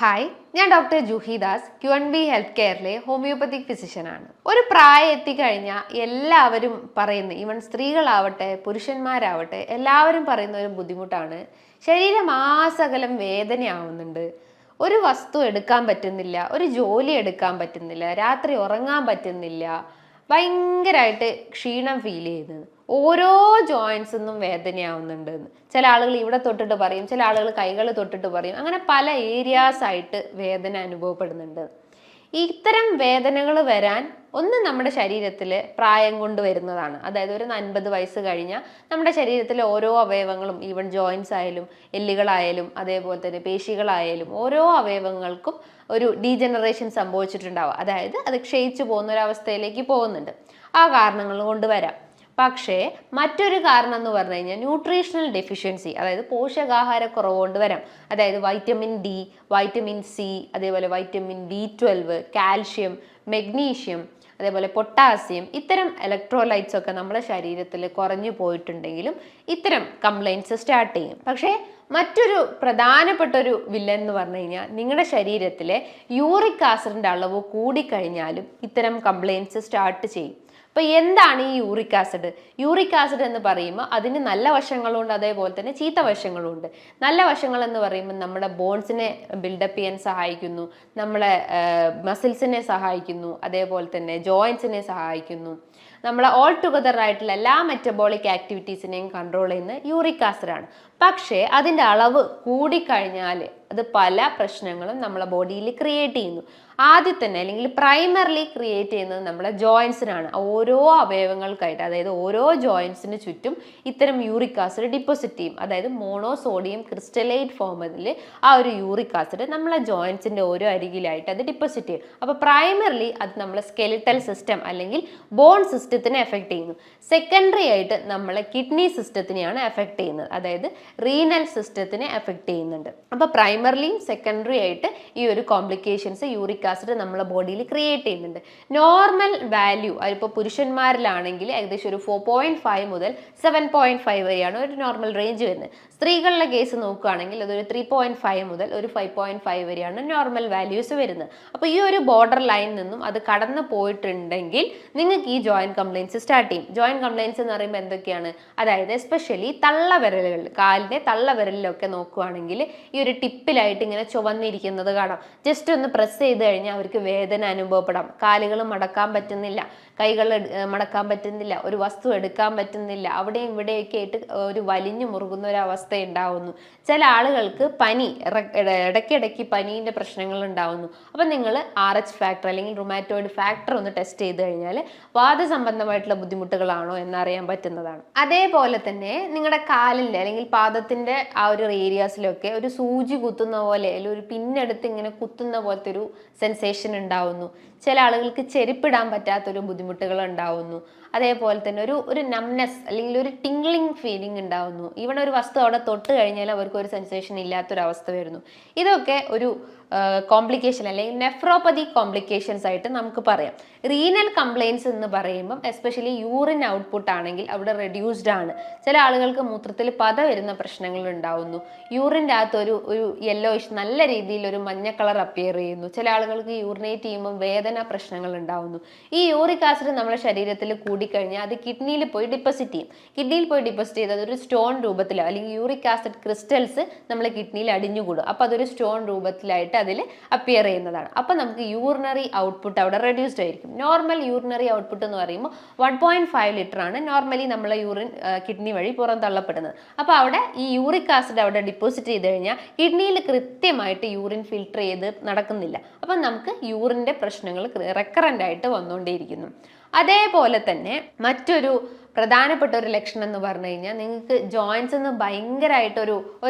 Hi, ഞാൻ doctor Juhi Das, QNB health കെയറിലെ homeopathic ഫിസിഷ്യനാണ്. ഒരു പ്രായം എത്തിക്കഴിഞ്ഞാൽ എല്ലാവരും പറയുന്ന, ഈവൻ സ്ത്രീകളാവട്ടെ പുരുഷന്മാരാവട്ടെ എല്ലാവരും പറയുന്ന ഒരു ബുദ്ധിമുട്ടാണ് ശരീരമാസകലം വേദനയാവുന്നുണ്ട്. ഒരു വസ്തു എടുക്കാൻ പറ്റുന്നില്ല, ഒരു ജോലി എടുക്കാൻ പറ്റുന്നില്ല, രാത്രി ഉറങ്ങാൻ പറ്റുന്നില്ല, ഭയങ്കരമായിട്ട് ക്ഷീണം ഫീൽ ചെയ്യുന്നത്, ഓരോ ജോയിൻസിന്നും വേദനയാവുന്നുണ്ട് എന്ന്. ചില ആളുകൾ ഇവിടെ തൊട്ടിട്ട് പറയും, ചില ആളുകൾ കൈകൾ തൊട്ടിട്ട് പറയും. അങ്ങനെ പല ഏരിയാസ് ആയിട്ട് വേദന അനുഭവപ്പെടുന്നുണ്ട്. ഇത്തരം വേദനകൾ വരാൻ ഒന്ന് നമ്മുടെ ശരീരത്തിൽ പ്രായം കൊണ്ട് വരുന്നതാണ്. അതായത് ഒരു 50 വയസ്സ് കഴിഞ്ഞാൽ നമ്മുടെ ശരീരത്തിലെ ഓരോ അവയവങ്ങളും, ഈവൻ ജോയിൻസ് ആയാലും എല്ലുകളായാലും അതേപോലെ തന്നെ പേശികളായാലും ഓരോ അവയവങ്ങൾക്കും ഒരു ഡീജനറേഷൻ സംഭവിച്ചിട്ടുണ്ടാവുക. അതായത് അത് ക്ഷയിച്ചു പോകുന്ന ഒരവസ്ഥയിലേക്ക് പോകുന്നുണ്ട്. ആ കാരണങ്ങൾ കൊണ്ട് വരാം. പക്ഷേ മറ്റൊരു കാരണം എന്ന് പറഞ്ഞു കഴിഞ്ഞാൽ ന്യൂട്രീഷണൽ ഡെഫിഷ്യൻസി, അതായത് പോഷകാഹാരക്കുറവ് കൊണ്ട് വരാം. അതായത് വൈറ്റമിൻ ഡി, വൈറ്റമിൻ സി, അതേപോലെ വൈറ്റമിൻ B12, കാൽഷ്യം, മെഗ്നീഷ്യം, അതേപോലെ പൊട്ടാസ്യം, ഇത്തരം ഇലക്ട്രോലൈറ്റ്സ് ഒക്കെ നമ്മുടെ ശരീരത്തിൽ കുറഞ്ഞു പോയിട്ടുണ്ടെങ്കിലും ഇത്തരം കംപ്ലൈൻറ്റ്സ് സ്റ്റാർട്ട് ചെയ്യും. പക്ഷേ മറ്റൊരു പ്രധാനപ്പെട്ട ഒരു വില്ലൻ എന്ന് പറഞ്ഞു കഴിഞ്ഞാൽ നിങ്ങളുടെ ശരീരത്തിലെ യൂറിക് ആസിഡിൻ്റെ അളവ് കൂടിക്കഴിഞ്ഞാലും ഇത്തരം കംപ്ലൈൻറ്റ്സ് സ്റ്റാർട്ട് ചെയ്യും. അപ്പോൾ എന്താണ് ഈ യൂറിക് ആസിഡ്? യൂറിക് ആസിഡ് എന്ന് പറയുമ്പോൾ അതിന് നല്ല വശങ്ങളുണ്ട്, അതേപോലെ തന്നെ ചീത്ത വശങ്ങളുണ്ട്. നല്ല വശങ്ങൾ എന്ന് പറയുമ്പോൾ നമ്മുടെ ബോൺസിനെ ബിൽഡപ്പ് ചെയ്യാൻ സഹായിക്കുന്നു, നമ്മളെ മസിൽസിനെ സഹായിക്കുന്നു, അതേപോലെ തന്നെ ജോയിൻസിനെ സഹായിക്കുന്നു. നമ്മളെ ഓൾ ടുഗദർ ആയിട്ടുള്ള എല്ലാ മെറ്റബോളിക് ആക്ടിവിറ്റീസിനെയും കൺട്രോൾ ചെയ്യുന്ന യൂറിക് ആസിഡാണ്. പക്ഷേ അതിൻ്റെ അളവ് കൂടിക്കഴിഞ്ഞാൽ അത് പല പ്രശ്നങ്ങളും നമ്മളെ ബോഡിയിൽ ക്രിയേറ്റ് ചെയ്യുന്നു. ആദ്യം തന്നെ അല്ലെങ്കിൽ പ്രൈമറിലി ക്രിയേറ്റ് ചെയ്യുന്നത് നമ്മളെ ജോയിൻസിനാണ്. ഓരോ അവയവങ്ങൾക്കായിട്ട്, അതായത് ഓരോ ജോയിൻസിന് ചുറ്റും ഇത്തരം യൂറിക് ആസിഡ് ഡിപ്പോസിറ്റ് ചെയ്യും. അതായത് മോണോസോഡിയം ക്രിസ്റ്റലൈറ്റ് ഫോമിൽ ആ ഒരു യൂറിക് ആസിഡ് നമ്മളെ ജോയിൻസിൻ്റെ ഓരോ അരികിലായിട്ട് അത് ഡിപ്പോസിറ്റ് ചെയ്യും. അപ്പോൾ പ്രൈമറിലി അത് നമ്മളെ സ്കെലിറ്റൽ സിസ്റ്റം അല്ലെങ്കിൽ ബോൺ സിസ്റ്റത്തിനെ എഫക്റ്റ് ചെയ്യുന്നു. സെക്കൻഡറി ആയിട്ട് നമ്മളെ കിഡ്നി സിസ്റ്റത്തിനെയാണ് എഫക്റ്റ് ചെയ്യുന്നത്, അതായത് റീനൽ സിസ്റ്റത്തിനെ എഫക്റ്റ് ചെയ്യുന്നുണ്ട്. അപ്പോൾ പ്രൈമറിലിയും സെക്കൻഡറി ആയിട്ട് ഈ ഒരു കോംപ്ലിക്കേഷൻസ് യൂറിക് ആസിഡ് നമ്മളെ ബോഡിയിൽ ക്രിയേറ്റ് ചെയ്യുന്നുണ്ട്. നോർമൽ വാല്യൂ അതിപ്പോൾ പുരുഷന്മാരിലാണെങ്കിൽ ഏകദേശം ഒരു 4.5 മുതൽ 7.5 വരെയാണ് ഒരു നോർമൽ റേഞ്ച് വരുന്നത്. സ്ത്രീകളുടെ കേസ് നോക്കുകയാണെങ്കിൽ അതൊരു 3.5 മുതൽ ഒരു 5.5 വരെയാണ് നോർമൽ വാല്യൂസ് വരുന്നത്. അപ്പോൾ ഈ ഒരു ബോർഡർ ലൈനിൽ നിന്നും അത് കടന്നു പോയിട്ടുണ്ടെങ്കിൽ നിങ്ങൾക്ക് ഈ ജോയിന്റ് കംപ്ലൈൻറ്റ്സ് സ്റ്റാർട്ട് ചെയ്യും. ജോയിന്റ് കംപ്ലൈൻറ്റ്സ് എന്ന് പറയുമ്പോൾ എന്തൊക്കെയാണ്? അതായത് എസ്പെഷ്യലി തള്ളവിരലുകളിൽ, കാലിൻ്റെ തള്ളവിരലിലൊക്കെ നോക്കുകയാണെങ്കിൽ ഈ ഒരു ടിപ്പിലായിട്ട് ഇങ്ങനെ ചുവന്നിരിക്കുന്നത് കാണാം. ജസ്റ്റ് ഒന്ന് പ്രസ് ചെയ്ത് കഴിഞ്ഞാൽ അവർക്ക് വേദന അനുഭവപ്പെടാം. കാലുകൾ മടക്കാൻ പറ്റുന്നില്ല, കൈകൾ മടക്കാൻ പറ്റുന്നില്ല, ഒരു വസ്തു എടുക്കാൻ പറ്റുന്നില്ല, അവിടെയും ഇവിടെയൊക്കെ ആയിട്ട് ഒരു വലിഞ്ഞു മുറുകുന്ന ഒരു അവസ്ഥ ഉണ്ടാവുന്നു. ചില ആളുകൾക്ക് പനി, ഇടയ്ക്കിടയ്ക്ക് പനീൻ്റെ പ്രശ്നങ്ങൾ ഉണ്ടാവുന്നു. അപ്പം നിങ്ങൾ RH ഫാക്ടർ അല്ലെങ്കിൽ റുമാറ്റോയിഡ് ഫാക്ടർ ഒന്ന് ടെസ്റ്റ് ചെയ്ത് കഴിഞ്ഞാൽ വാതസംബന്ധമായിട്ടുള്ള ബുദ്ധിമുട്ടുകളാണോ എന്നറിയാൻ പറ്റുന്നതാണ്. അതേപോലെ തന്നെ നിങ്ങളുടെ കാലിൻ്റെ അല്ലെങ്കിൽ പാദത്തിൻ്റെ ആ ഒരു ഏരിയാസിലൊക്കെ ഒരു സൂചി കുത്തുന്ന പോലെ അല്ലെങ്കിൽ ഒരു പിന്നെടുത്ത് ഇങ്ങനെ കുത്തുന്ന പോലത്തെ ഒരു സെൻസേഷൻ ഉണ്ടാവുന്നു. ചില ആളുകൾക്ക് ചെരുപ്പിടാൻ പറ്റാത്തൊരു ബുദ്ധിമുട്ടുകൾ ഉണ്ടാവുന്നു. അതേപോലെ തന്നെ ഒരു നംനെസ് അല്ലെങ്കിൽ ഒരു ടിംഗ്ലിംഗ് ഫീലിംഗ് ഉണ്ടാവുന്നു. ഇവിടെ ഒരു വസ്തു അവിടെ തൊട്ട് കഴിഞ്ഞാൽ അവർക്ക് ഒരു സെൻസേഷൻ ഇല്ലാത്തൊരവസ്ഥ വരുന്നു. ഇതൊക്കെ ഒരു കോംപ്ലിക്കേഷൻ അല്ലെങ്കിൽ നെഫ്രോപ്പതി കോംപ്ലിക്കേഷൻസ് ആയിട്ട് നമുക്ക് പറയാം. റീനൽ കംപ്ലൈൻറ്റ്സ് എന്ന് പറയുമ്പം എസ്പെഷ്യലി യൂറിൻ ഔട്ട്പുട്ട് ആണെങ്കിൽ അവിടെ റെഡ്യൂസ്ഡ് ആണ്. ചില ആളുകൾക്ക് മൂത്രത്തിൽ പത വരുന്ന പ്രശ്നങ്ങൾ ഉണ്ടാവുന്നു. യൂറിൻ്റെ അകത്ത് ഒരു യെല്ലോയിഷ് നല്ല രീതിയിൽ ഒരു മഞ്ഞ കളർ അപ്പിയർ ചെയ്യുന്നു. ചില ആളുകൾക്ക് യൂറിനേറ്റ് ചെയ്യുമ്പോൾ വേദന പ്രശ്നങ്ങൾ ഉണ്ടാവുന്നു. ഈ യൂറിക് ആസിഡ് നമ്മുടെ ശരീരത്തിൽ കൂടിക്കഴിഞ്ഞാൽ അത് കിഡ്നിയിൽ പോയി ഡിപ്പോസിറ്റ് ചെയ്യും. കിഡ്നിയിൽ പോയി ഡിപ്പോസിറ്റ് ചെയ്ത് അതൊരു സ്റ്റോൺ രൂപത്തിലോ അല്ലെങ്കിൽ യൂറിക് ആസിഡ് ക്രിസ്റ്റൽസ് നമ്മളെ കിഡ്നിയിൽ അടിഞ്ഞുകൂടും. അപ്പോൾ അതൊരു സ്റ്റോൺ രൂപത്തിലായിട്ട് അതിൽ അപ്പിയർ ചെയ്യുന്നതാണ്. അപ്പോൾ നമുക്ക് യൂറിനറി ഔട്ട്പുട്ട് അവിടെ റെഡ്യൂസ്ഡ് ആയിരിക്കും. നോർമൽ യൂറിനറി ഔട്ട്പുട്ട് എന്ന് പറയുമ്പോൾ 1.5 ലിറ്റർ ആണ് നോർമലി നമ്മളെ യൂറിൻ കിഡ്നി വഴി പുറന്തള്ളപ്പെടുന്നത്. അപ്പോൾ അവിടെ ഈ യൂറിക് ആസിഡ് അവിടെ ഡിപ്പോസിറ്റ് ചെയ്ത് കഴിഞ്ഞാൽ കിഡ്നിയിൽ കൃത്യമായിട്ട് യൂറിൻ ഫിൽട്ടർ ചെയ്ത് നടക്കുന്നില്ല. അപ്പം നമുക്ക് യൂറിൻ്റെ പ്രശ്നങ്ങൾ റെക്കറൻ്റ് ആയിട്ട് വന്നുകൊണ്ടേയിരിക്കുന്നു. അതേപോലെ തന്നെ മറ്റൊരു പ്രധാനപ്പെട്ട ഒരു ലക്ഷണം എന്ന് പറഞ്ഞു കഴിഞ്ഞാൽ നിങ്ങൾക്ക് ജോയിൻസ് നിന്ന് ഭയങ്കരമായിട്ടൊരു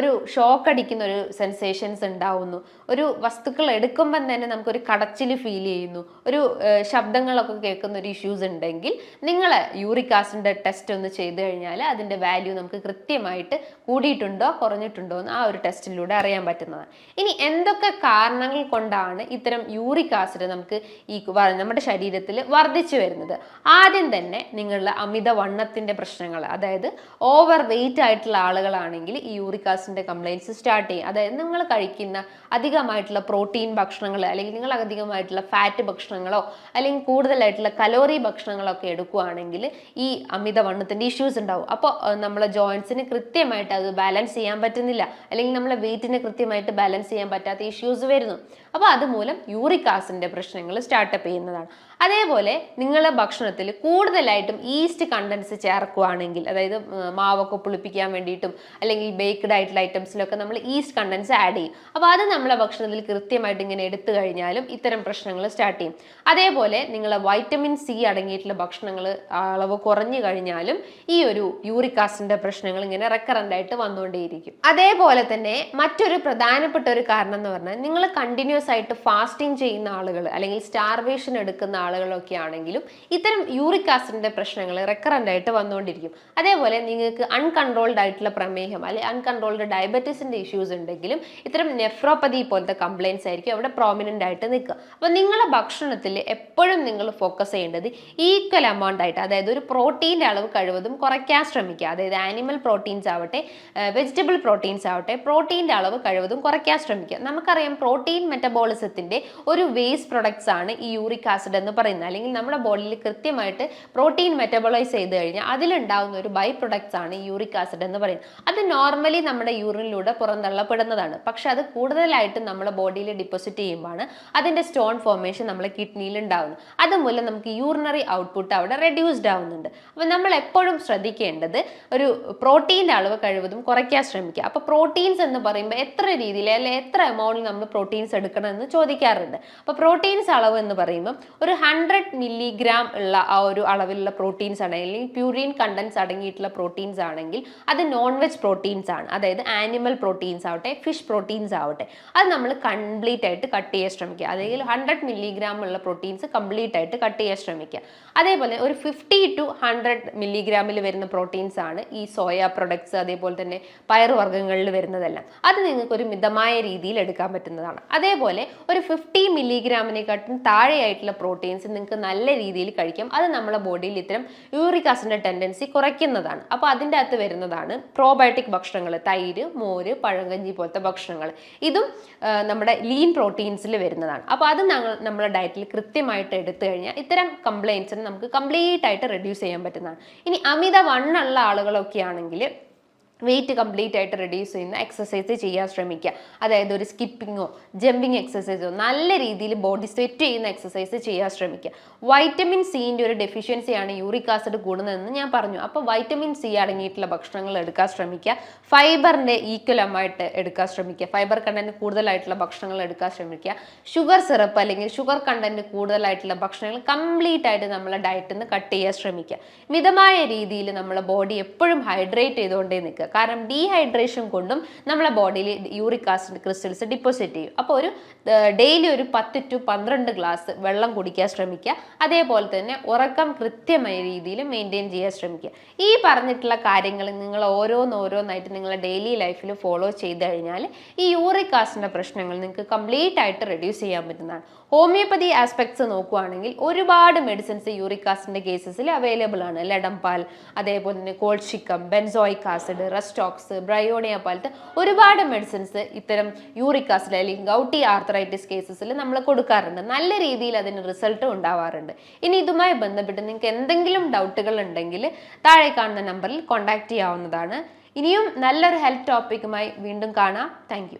ഷോക്ക് അടിക്കുന്ന ഒരു സെൻസേഷൻസ് ഉണ്ടാവുന്നു. ഒരു വസ്തുക്കൾ എടുക്കുമ്പം തന്നെ നമുക്കൊരു കടച്ചിൽ ഫീൽ ചെയ്യുന്നു. ഒരു ശബ്ദങ്ങളൊക്കെ കേൾക്കുന്ന ഒരു ഇഷ്യൂസ് ഉണ്ടെങ്കിൽ നിങ്ങൾ യൂറിക് ആസിഡിൻ്റെ ടെസ്റ്റ് ഒന്ന് ചെയ്ത് കഴിഞ്ഞാൽ അതിൻ്റെ വാല്യൂ നമുക്ക് കൃത്യമായിട്ട് കൂടിയിട്ടുണ്ടോ കുറഞ്ഞിട്ടുണ്ടോ എന്ന് ആ ഒരു ടെസ്റ്റിലൂടെ അറിയാൻ പറ്റുന്നതാണ്. ഇനി എന്തൊക്കെ കാരണങ്ങൾ കൊണ്ടാണ് ഇത്തരം യൂറിക് ആസിഡ് നമുക്ക് നമ്മുടെ ശരീരത്തിൽ വർദ്ധിച്ചു വരുന്നത്? ആദ്യം തന്നെ നിങ്ങളുടെ അമിതവണ്ണം വണ്ണത്തിന്റെ പ്രശ്നങ്ങൾ, അതായത് ഓവർ വെയിറ്റ് ആയിട്ടുള്ള ആളുകളാണെങ്കിൽ ഈ യൂറിക് ആസിഡിന്റെ കംപ്ലയിൻസ് സ്റ്റാർട്ട് ചെയ്യും. അതായത് നിങ്ങൾ കഴിക്കുന്ന അധികമായിട്ടുള്ള പ്രോട്ടീൻ ഭക്ഷണങ്ങൾ, അല്ലെങ്കിൽ നിങ്ങൾ അധികമായിട്ടുള്ള ഫാറ്റ് ഭക്ഷണങ്ങളോ അല്ലെങ്കിൽ കൂടുതലായിട്ടുള്ള കലോറി ഭക്ഷണങ്ങളോ ഒക്കെ എടുക്കുകയാണെങ്കിൽ ഈ അമിതവണ്ണത്തിന്റെ ഇഷ്യൂസ് ഉണ്ടാവും. അപ്പോൾ നമ്മളെ ജോയിന്റ്സിന് കൃത്യമായിട്ട് അത് ബാലൻസ് ചെയ്യാൻ പറ്റുന്നില്ല, അല്ലെങ്കിൽ നമ്മളെ വെയിറ്റിനെ കൃത്യമായിട്ട് ബാലൻസ് ചെയ്യാൻ പറ്റാത്ത ഇഷ്യൂസ് വരുന്നു. അപ്പോൾ അതുമൂലം യൂറിക് ആസിഡിന്റെ പ്രശ്നങ്ങൾ സ്റ്റാർട്ടപ്പ് ചെയ്യുന്നതാണ്. അതേപോലെ നിങ്ങളുടെ ഭക്ഷണത്തിൽ കൂടുതലായിട്ടും ഈസ്റ്റ് കണ്ടൻസ് ചേർക്കുകയാണെങ്കിൽ, അതായത് മാവൊക്കെ പുളിപ്പിക്കാൻ വേണ്ടിയിട്ടും അല്ലെങ്കിൽ ബേക്ക്ഡ് ആയിട്ടുള്ള ഐറ്റംസിലൊക്കെ നമ്മൾ ഈസ്റ്റ് കണ്ടൻസ് ആഡ് ചെയ്യും. അപ്പോൾ അത് നമ്മളെ ഭക്ഷണത്തിൽ കൃത്യമായിട്ട് ഇങ്ങനെ എടുത്തു കഴിഞ്ഞാലും ഇത്തരം പ്രശ്നങ്ങൾ സ്റ്റാർട്ട് ചെയ്യും. അതേപോലെ നിങ്ങളെ വൈറ്റമിൻ സി അടങ്ങിയിട്ടുള്ള ഭക്ഷണങ്ങൾ അളവ് കുറഞ്ഞു കഴിഞ്ഞാലും ഈ ഒരു യൂറിക് ആസിഡിന്റെ പ്രശ്നങ്ങൾ ഇങ്ങനെ റെക്കറന്റ് ആയിട്ട് വന്നുകൊണ്ടേയിരിക്കും. അതേപോലെ തന്നെ മറ്റൊരു പ്രധാനപ്പെട്ട ഒരു കാരണം എന്ന് പറഞ്ഞാൽ, നിങ്ങൾ കണ്ടിന്യൂസ് ആയിട്ട് ഫാസ്റ്റിംഗ് ചെയ്യുന്ന ആളുകൾ അല്ലെങ്കിൽ സ്റ്റാർവേഷൻ എടുക്കുന്ന ആളുകളൊക്കെ ആണെങ്കിലും ഇത്തരം യൂറിക് ആസിഡിന്റെ പ്രശ്നങ്ങൾ റെക്കറന്റ് ആയിട്ട് വന്നുകൊണ്ടിരിക്കും. അതേപോലെ നിങ്ങൾക്ക് അൺകൺട്രോൾഡ് ആയിട്ടുള്ള പ്രമേഹം അല്ലെങ്കിൽ അൺകൺട്രോൾഡ് ഡയബറ്റീസിന്റെ ഇഷ്യൂസ് ഉണ്ടെങ്കിലും ഇത്തരം നെഫ്രോപ്പതി പോലത്തെ കംപ്ലയിൻസ് ആയിരിക്കും അവിടെ പ്രോമിനന്റ് ആയിട്ട് നിൽക്കുക. അപ്പൊ നിങ്ങളുടെ ഭക്ഷണത്തിൽ എപ്പോഴും നിങ്ങൾ ഫോക്കസ് ചെയ്യേണ്ടത് ഈക്വൽ എമൗണ്ട് ആയിട്ട്, അതായത് ഒരു പ്രോട്ടീൻ്റെ അളവ് കഴിവതും കുറയ്ക്കാൻ ശ്രമിക്കുക. അതായത് ആനിമൽ പ്രോട്ടീൻസ് ആവട്ടെ വെജിറ്റബിൾ പ്രോട്ടീൻസ് ആവട്ടെ, പ്രോട്ടീൻ്റെ അളവ് കഴിവതും കുറയ്ക്കാൻ ശ്രമിക്കുക. നമുക്കറിയാം പ്രോട്ടീൻ മെറ്റബോളിസത്തിന്റെ ഒരു വേസ്റ്റ് പ്രൊഡക്ട്സ് ആണ് ഈ യൂറിക് ആസിഡ് എന്ന് പറയുന്നത്. അല്ലെങ്കിൽ നമ്മുടെ ബോഡിയിൽ കൃത്യമായിട്ട് പ്രോട്ടീൻ മെറ്റബോളൈസ് ചെയ്ത് കഴിഞ്ഞാൽ അതിലുണ്ടാകുന്ന ഒരു ബൈ പ്രൊഡക്ട്സ് ആണ് ഈ യൂറിക് ആസിഡ് എന്ന് പറയുന്നത്. അത് നോർമലി നമ്മുടെ യൂറിനിലൂടെ പുറന്തള്ളപ്പെടുന്നതാണ്. പക്ഷെ അത് കൂടുതലായിട്ടും നമ്മുടെ ബോഡിയിൽ ഡിപ്പോസിറ്റ് ചെയ്യുമ്പോഴാണ് അതിന്റെ സ്റ്റോൺ ഫോർമേഷൻ നമ്മുടെ കിഡ്നിയിൽ ഉണ്ടാകുന്നത്. അതുമൂലം നമുക്ക് യൂറിനറി ഔട്ട്പുട്ട് അവിടെ റെഡ്യൂസ്ഡ് ആവുന്നുണ്ട്. അപ്പോൾ നമ്മൾ എപ്പോഴും ശ്രദ്ധിക്കേണ്ടത് ഒരു പ്രോട്ടീൻ്റെ അളവ് കഴിവതും കുറയ്ക്കാൻ ശ്രമിക്കുക. അപ്പോൾ പ്രോട്ടീൻസ് എന്ന് പറയുമ്പോൾ എത്ര രീതിയിൽ അല്ലെങ്കിൽ എത്ര എമൗണ്ടിൽ നമ്മൾ പ്രോട്ടീൻസ് എടുക്കണമെന്ന് ചോദിക്കാറുണ്ട്. അപ്പോൾ പ്രോട്ടീൻസ് അളവ് എന്ന് പറയുമ്പോൾ ഒരു 100 മില്ലിഗ്രാം ഉള്ള ആ ഒരു അളവിലുള്ള പ്രോട്ടീൻസ് ആണ്, അല്ലെങ്കിൽ പ്യൂരിൻ കണ്ടൻസ് അടങ്ങിയിട്ടുള്ള പ്രോട്ടീൻസ് ആണെങ്കിൽ അത് നോൺ വെജ് പ്രോട്ടീൻസ് ആണ്. അതായത് ആനിമൽ പ്രോട്ടീൻസ് ആവട്ടെ ഫിഷ് പ്രോട്ടീൻസ് ആവട്ടെ, അത് നമ്മൾ കംപ്ലീറ്റ് ആയിട്ട് കട്ട് ചെയ്യാൻ ശ്രമിക്കുക. അല്ലെങ്കിൽ 100 മില്ലിഗ്രാം ഉള്ള പ്രോട്ടീൻസ് കംപ്ലീറ്റ് ആയിട്ട് കട്ട് ചെയ്യാൻ ശ്രമിക്കുക. അതേപോലെ ഒരു 50 to 100 മില്ലിഗ്രാമിൽ വരുന്ന പ്രോട്ടീൻസ് ആണ് ഈ സോയ പ്രൊഡക്ട്സ്, അതേപോലെ തന്നെ പയറുവർഗ്ഗങ്ങളിൽ വരുന്നതെല്ലാം. അത് നിങ്ങൾക്ക് ഒരു മിതമായ രീതിയിൽ എടുക്കാൻ പറ്റുന്നതാണ്. അതേപോലെ ഒരു 50 മില്ലിഗ്രാമിനെക്കാട്ടും താഴെയായിട്ടുള്ള പ്രോട്ടീൻസ് നിങ്ങൾക്ക് നല്ല രീതിയിൽ കഴിക്കാം. അത് നമ്മുടെ ബോഡിയിൽ ഇത്തരം യൂറിക് ആസിഡിന്റെ ടെൻഡൻസി കുറയ്ക്കുന്നതാണ്. അപ്പോൾ അതിൻ്റെ അകത്ത് വരുന്നതാണ് പ്രോബയോട്ടിക് ഭക്ഷണങ്ങൾ, തൈര്, മോര്, പഴങ്കഞ്ഞി പോലത്തെ ഭക്ഷണങ്ങൾ. ഇതും നമ്മുടെ ലീൻ പ്രോട്ടീൻസിൽ വരുന്നതാണ്. അപ്പോൾ അത് നമ്മുടെ ഡയറ്റിൽ കൃത്യമായിട്ട് എടുത്തു കഴിഞ്ഞാൽ ഇത്തരം കംപ്ലയിൻസിന് നമുക്ക് കംപ്ലീറ്റ് ആയിട്ട് റെഡ്യൂസ് ചെയ്യാൻ പറ്റുന്നതാണ്. ഇനി അമിത വണ്ണുള്ള ആളുകളൊക്കെ ആണെങ്കിൽ വെയിറ്റ് കംപ്ലീറ്റ് ആയിട്ട് റെഡ്യൂസ് ചെയ്യുന്ന എക്സസൈസ് ചെയ്യാൻ ശ്രമിക്കുക. അതായത് ഒരു സ്കിപ്പിങ്ങോ ജമ്പിങ് എക്സസൈസോ നല്ല രീതിയിൽ ബോഡി സ്വെറ്റ് ചെയ്യുന്ന എക്സസൈസ് ചെയ്യാൻ ശ്രമിക്കുക. വൈറ്റമിൻ സിൻ്റെ ഒരു ഡെഫിഷ്യൻസിയാണ് യൂറിക് ആസിഡ് കൂടുന്നതെന്ന് ഞാൻ പറഞ്ഞു. അപ്പോൾ വൈറ്റമിൻ സി അടങ്ങിയിട്ടുള്ള ഭക്ഷണങ്ങൾ എടുക്കാൻ ശ്രമിക്കുക. ഫൈബറിൻ്റെ ഈക്വലമായിട്ട് എടുക്കാൻ ശ്രമിക്കുക. ഫൈബർ കണ്ടന്റ് കൂടുതലായിട്ടുള്ള ഭക്ഷണങ്ങൾ എടുക്കാൻ ശ്രമിക്കുക. ഷുഗർ സിറപ്പ് അല്ലെങ്കിൽ ഷുഗർ കണ്ടന്റ് കൂടുതലായിട്ടുള്ള ഭക്ഷണങ്ങൾ കംപ്ലീറ്റ് ആയിട്ട് നമ്മളെ ഡയറ്റിൽ നിന്ന് കട്ട് ചെയ്യാൻ ശ്രമിക്കുക. മിതമായ രീതിയിൽ നമ്മളെ ബോഡി എപ്പോഴും ഹൈഡ്രേറ്റ് ചെയ്തുകൊണ്ടേ നിൽക്കുക. കാരണം ഡീഹൈഡ്രേഷൻ കൊണ്ടും നമ്മളെ ബോഡിയിൽ യൂറിക് ആസിഡ് ക്രിസ്റ്റൽസ് ഡിപ്പോസിറ്റ് ചെയ്യും. അപ്പോൾ ഒരു ഡെയിലി ഒരു 10 to 12 ഗ്ലാസ് വെള്ളം കുടിക്കാൻ ശ്രമിക്കുക. അതേപോലെ തന്നെ ഉറക്കം കൃത്യമായ രീതിയിൽ മെയിൻറ്റെയിൻ ചെയ്യാൻ ശ്രമിക്കുക. ഈ പറഞ്ഞിട്ടുള്ള കാര്യങ്ങൾ നിങ്ങൾ ഓരോന്നായിട്ട് നിങ്ങളുടെ ഡെയിലി ലൈഫിൽ ഫോളോ ചെയ്ത് കഴിഞ്ഞാൽ ഈ യൂറിക് ആസിഡിൻ്റെ പ്രശ്നങ്ങൾ നിങ്ങൾക്ക് കംപ്ലീറ്റ് ആയിട്ട് റെഡ്യൂസ് ചെയ്യാൻ പറ്റുന്നതാണ്. ഹോമിയോപ്പതി ആസ്പെക്ട്സ് നോക്കുകയാണെങ്കിൽ ഒരുപാട് മെഡിസിൻസ് യൂറിക് ആസിഡിൻ്റെ കേസസിൽ അവൈലബിൾ ആണ്. ലഡംപാൽ, അതേപോലെ തന്നെ കോൾഷിക്കം, ബെൻസോയിക് ആസിഡ്, റെസ്റ്റോക്സ്, ബ്രയോണിയ പോലത്തെ ഒരുപാട് മെഡിസിൻസ് ഇത്തരം യൂറിക് ആസിഡ് അല്ലെങ്കിൽ ഗൗട്ടി ആർത്രൈറ്റിസ് കേസസിൽ നമ്മൾ കൊടുക്കാറുണ്ട്. നല്ല രീതിയിൽ അതിന് റിസൾട്ട് ഉണ്ടാവാറുണ്ട്. ഇനി ഇതുമായി ബന്ധപ്പെട്ട് നിങ്ങൾക്ക് എന്തെങ്കിലും ഡൗട്ടുകൾ ഉണ്ടെങ്കിൽ താഴെ കാണുന്ന നമ്പറിൽ കോൺടാക്ട് ചെയ്യാവുന്നതാണ്. ഇനിയും നല്ലൊരു ഹെൽത്ത് ടോപ്പിക്കുമായി വീണ്ടും കാണാം. Thank you.